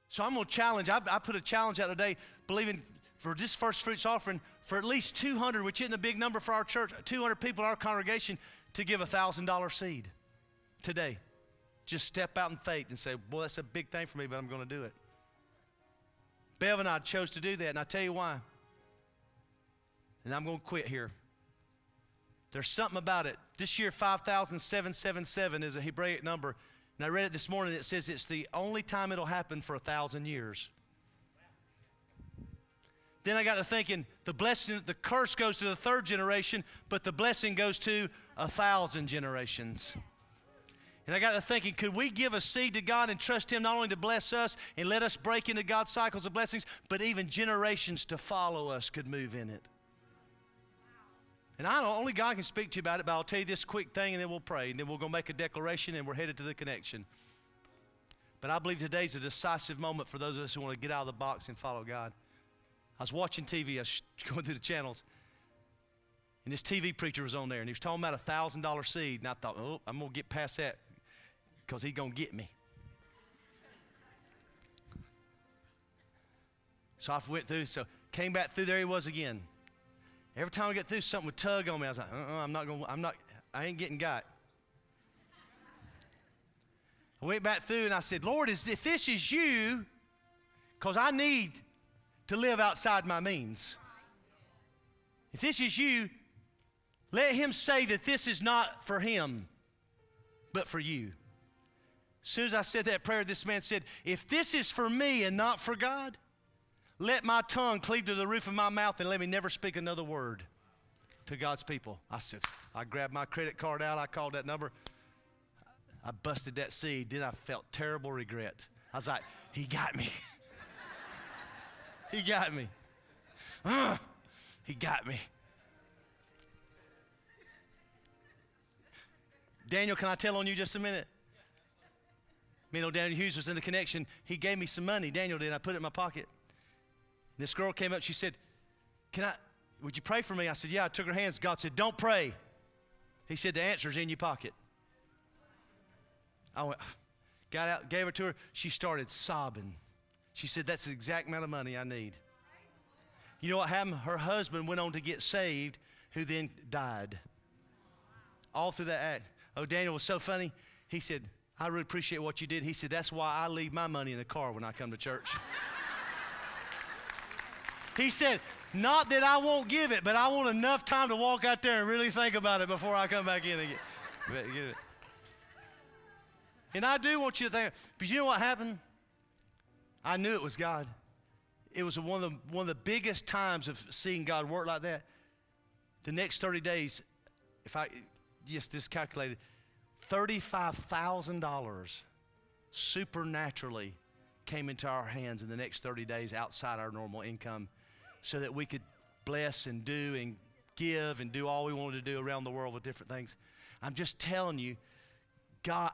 So I'm going to challenge. I put a challenge out today, believing for this first fruits offering for at least 200, which isn't a big number for our church, 200 people in our congregation to give a $1,000 seed today. Just step out in faith and say, boy, that's a big thing for me, but I'm going to do it. Bev and I chose to do that, and I tell you why. And I'm going to quit here. There's something about it. This year, 5,777 is a Hebraic number. And I read it this morning. It says it's the only time it'll happen for 1,000 years. Then I got to thinking, the blessing, the curse goes to the third generation, but the blessing goes to 1,000 generations. And I got to thinking, could we give a seed to God and trust Him not only to bless us and let us break into God's cycles of blessings, but even generations to follow us could move in it. And I know only God can speak to you about it, but I'll tell you this quick thing and then we'll pray. And then we're going to make a declaration and we're headed to the connection. But I believe today's a decisive moment for those of us who want to get out of the box and follow God. I was watching TV, I was going through the channels, and this TV preacher was on there, and he was talking about a $1,000 seed, and I thought, oh, I'm going to get past that because he's going to get me. So I went through, so came back through, there he was again. Every time I get through, something would tug on me. I was like, I ain't getting got. I went back through and I said, Lord, if this is you, because I need to live outside my means. If this is you, let him say that this is not for him, but for you. As soon as I said that prayer, this man said, if this is for me and not for God, let my tongue cleave to the roof of my mouth and let me never speak another word to God's people. I said, I grabbed my credit card out. I called that number. I busted that seed. Then I felt terrible regret. I was like, he got me. He got me. He got me. Daniel, can I tell on you just a minute? You know, Daniel Hughes was in the connection. He gave me some money. Daniel did. I put it in my pocket. This girl came up, she said, would you pray for me? I said, yeah. I took her hands. God said, don't pray. He said, the answer's in your pocket. I went, got out, gave her to her. She started sobbing. She said, that's the exact amount of money I need. You know what happened? Her husband went on to get saved, who then died. All through that act. Oh, Daniel was so funny. He said, I really appreciate what you did. He said, that's why I leave my money in the car when I come to church. He said, not that I won't give it, but I want enough time to walk out there and really think about it before I come back in again. Get it. And I do want you to think, but you know what happened? I knew it was God. It was one of the biggest times of seeing God work like that. The next 30 days, this calculated, $35,000 supernaturally came into our hands in the next 30 days outside our normal income, so that we could bless and do and give and do all we wanted to do around the world with different things. I'm just telling you, God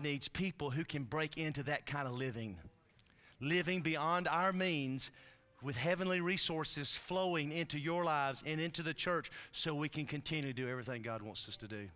needs people who can break into that kind of living beyond our means, with heavenly resources flowing into your lives and into the church, so we can continue to do everything God wants us to do.